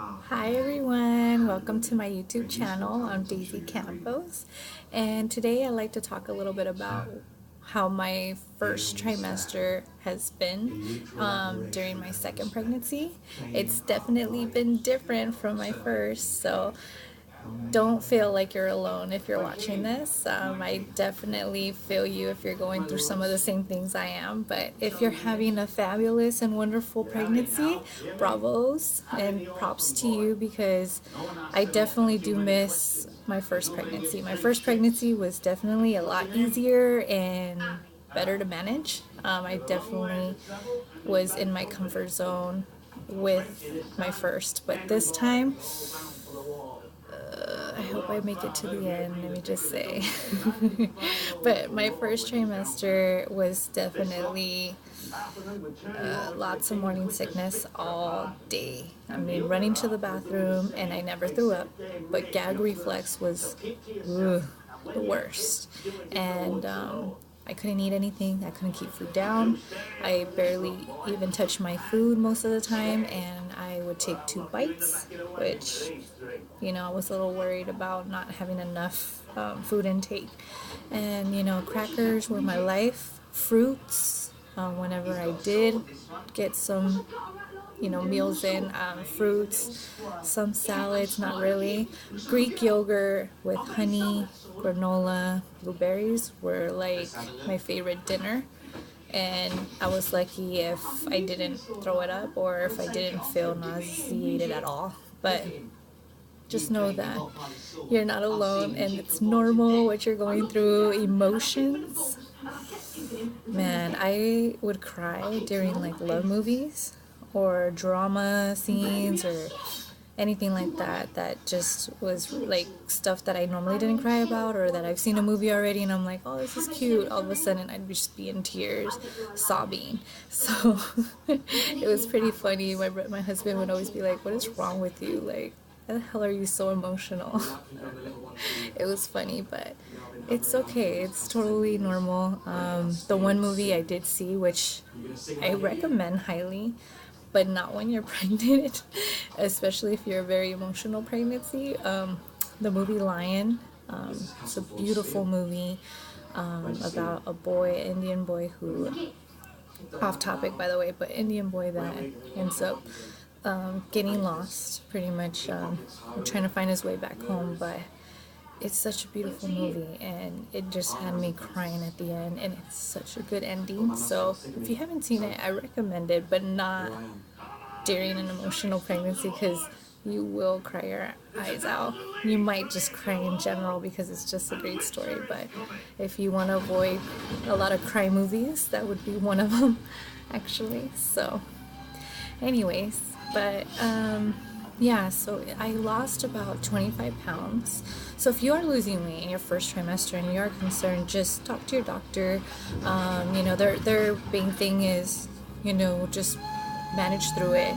Hi everyone, welcome to my YouTube channel. I'm Daisy Campos, and today I'd like to talk a little bit about how my first trimester has been during my second pregnancy. It's definitely been different from my first, so don't feel like you're alone if you're watching this. I definitely feel you if you're going through some of the same things I am. But if you're having a fabulous and wonderful pregnancy, bravos and props to you, because I definitely do miss my first pregnancy. My first pregnancy was definitely a lot easier and better to manage. I definitely was in my comfort zone with my first, but this time I hope I make it to the end, let me just say. But my first trimester was definitely lots of morning sickness all day. I mean, running to the bathroom, and I never threw up, but gag reflex was the worst. And I couldn't eat anything. I couldn't keep food down. I barely even touched my food most of the time, and I would take 2 bites, which, I was a little worried about not having enough food intake. And, crackers were my life, fruits. Whenever I did get some meals in, fruits, some salads, not really. Greek yogurt with honey, granola, blueberries were like my favorite dinner. And I was lucky if I didn't throw it up or if I didn't feel nauseated at all. But just know that you're not alone and it's normal what you're going through. Emotions, man, I would cry during like love movies or drama scenes or anything like that. That just was like stuff that I normally didn't cry about, or that I've seen a movie already and I'm like, oh, this is cute. All of a sudden I'd just be in tears, sobbing. So it was pretty funny. My husband would always be like, what is wrong with you? Like, why the hell are you so emotional? It was funny, but it's okay. It's totally normal. The one movie I did see, which I recommend highly, but not when you're pregnant, especially if you're a very emotional pregnancy. The movie Lion. It's a beautiful movie about a boy, Indian boy who, off topic by the way, but Indian boy that ends up getting lost, pretty much trying to find his way back home. But it's such a beautiful movie, and it just had me crying at the end, and it's such a good ending. So if you haven't seen it, I recommend it, but not during an emotional pregnancy, because you will cry your eyes out. You might just cry in general because it's just a great story, but if you want to avoid a lot of cry movies, that would be one of them, actually. So anyways, but yeah, so I lost about 25 pounds. So if you are losing weight in your first trimester and you are concerned, just talk to your doctor. Their main thing is, just manage through it.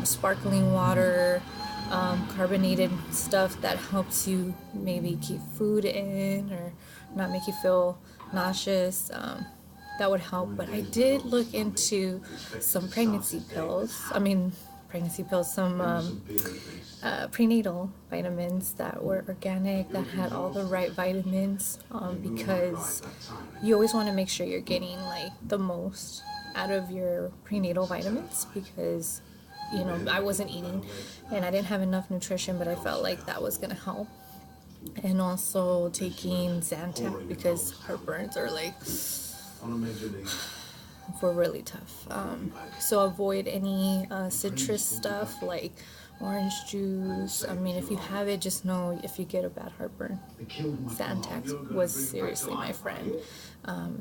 Sparkling water, carbonated stuff that helps you maybe keep food in or not make you feel nauseous. That would help. But I did look into some some prenatal vitamins that were organic, that had all the right vitamins, because you always want to make sure you're getting like the most out of your prenatal vitamins, because I wasn't eating and I didn't have enough nutrition, but I felt like that was gonna help. And also taking Zantac, because heartburns are like were really tough. So avoid any citrus stuff like orange juice. I mean, if you have it, just know if you get a bad heartburn, Zantac was seriously my friend.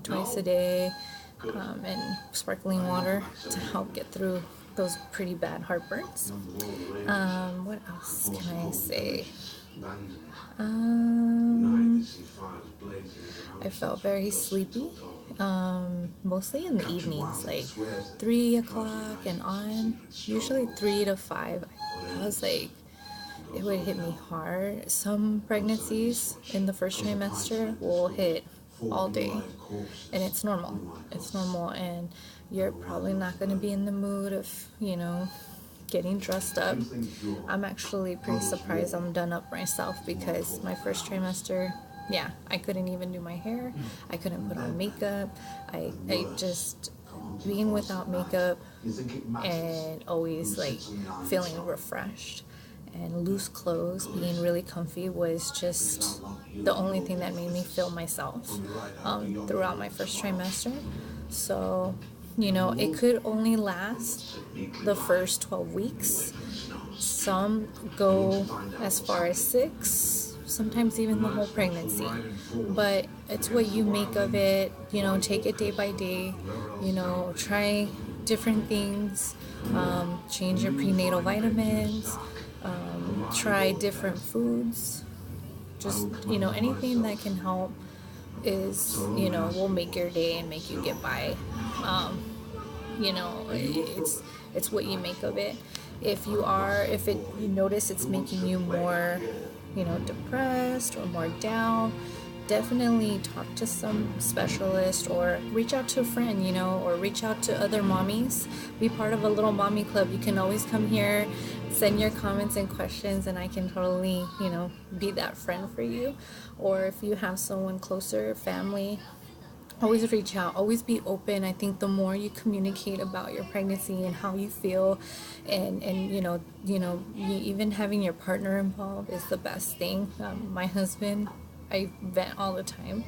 Twice a day, and sparkling water to help get through those pretty bad heartburns. What else can I say? I felt very sleepy, mostly in the evenings, like 3 o'clock and on, usually 3 to 5. I was like, it would hit me hard. Some pregnancies in the first trimester will hit all day, and it's normal. And you're probably not going to be in the mood of getting dressed up. I'm actually pretty surprised I'm done up myself, because my first trimester, yeah, I couldn't even do my hair. I couldn't put on makeup. I just, being without makeup and always like feeling refreshed and loose clothes, being really comfy, was just the only thing that made me feel myself throughout my first trimester. So, you know, it could only last the first 12 weeks. Some go as far as 6, sometimes even the whole pregnancy. But it's what you make of it, you know, take it day by day, you know, try different things, change your prenatal vitamins, try different foods, just, you know, anything that can help is, you know, will make your day and make you get by. You know, it's what you make of it. If you notice it's making you more, you know, depressed or more down, definitely talk to some specialist or reach out to a friend, you know, or reach out to other mommies. Be part of a little mommy club. You can always come here, send your comments and questions, and I can totally, you know, be that friend for you. Or if you have someone closer, family, always reach out, always be open. I think the more you communicate about your pregnancy and how you feel, and even having your partner involved is the best thing. My husband, I vent all the time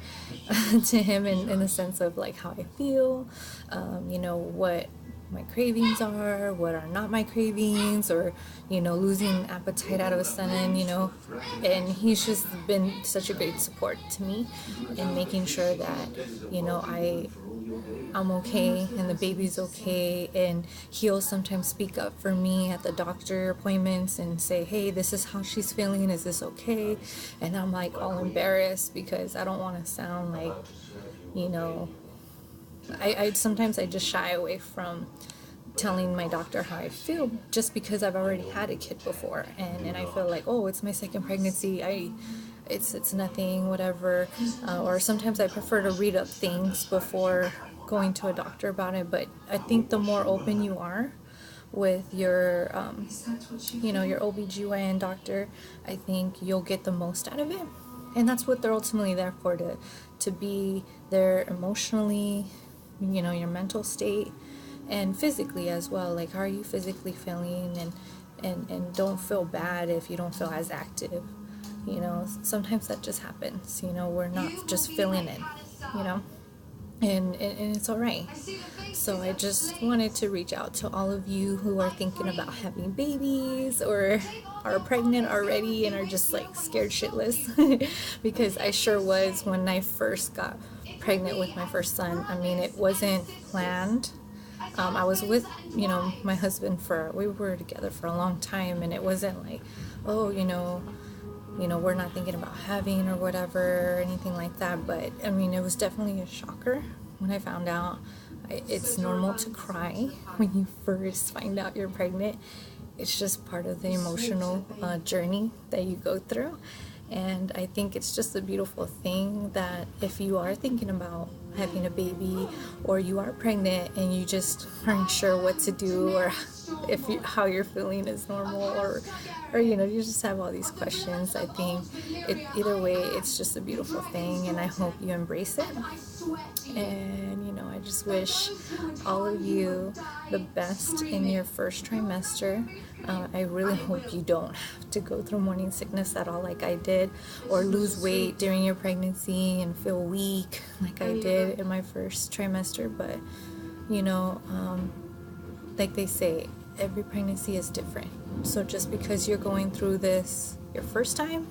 to him in the sense of like how I feel, you know, what my cravings are, what are not my cravings, or, you know, losing appetite out of a sudden, you know. And he's just been such a great support to me in making sure that, you know, I'm okay and the baby's okay. And he'll sometimes speak up for me at the doctor appointments and say, hey, this is how she's feeling, is this okay? And I'm like all embarrassed because I don't want to sound like, you know, I sometimes I just shy away from telling my doctor how I feel, just because I've already had a kid before, and I feel like, oh, it's my second pregnancy, it's nothing, whatever. Or sometimes I prefer to read up things before going to a doctor about it. But I think the more open you are with your you know, your OBGYN doctor, I think you'll get the most out of it. And that's what they're ultimately there for, to be there emotionally, you know, your mental state, and physically as well. Like, how are you physically feeling? And don't feel bad if you don't feel as active. You know, sometimes that just happens. You know, we're not just feeling it, you know, and it's all right. So I just wanted to reach out to all of you who are thinking about having babies or are pregnant already and are just like scared shitless because I sure was when I first got pregnant with my first son. I mean, it wasn't planned. I was with, you know, my husband we were together for a long time, and it wasn't like, oh, you know, we're not thinking about having or whatever or anything like that. But I mean, it was definitely a shocker when I found out. It's normal to cry when you first find out you're pregnant. It's just part of the emotional journey that you go through. And I think it's just a beautiful thing that if you are thinking about having a baby, or you are pregnant and you just aren't sure what to do, or how you're feeling is normal, or you know, you just have all these questions, I think either way, it's just a beautiful thing, and I hope you embrace it. And you know, I just wish all of you the best in your first trimester. I really hope you don't have to go through morning sickness at all like I did, or lose weight during your pregnancy and feel weak like I did in my first trimester. But you know, like they say, every pregnancy is different. So just because you're going through this your first time,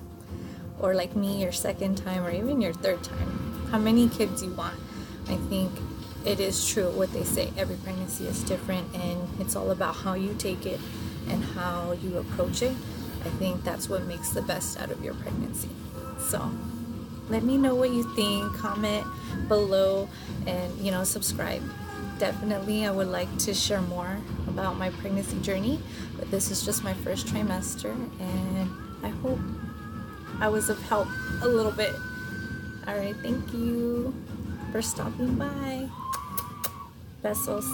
or like me, your second time, or even your third time, how many kids you want, I think it is true what they say, every pregnancy is different, and it's all about how you take it and how you approach it. I think that's what makes the best out of your pregnancy. So let me know what you think, comment below, and you know, subscribe. Definitely, I would like to share more about my pregnancy journey, but this is just my first trimester, and I hope I was of help a little bit. Alright, thank you for stopping by. Besos.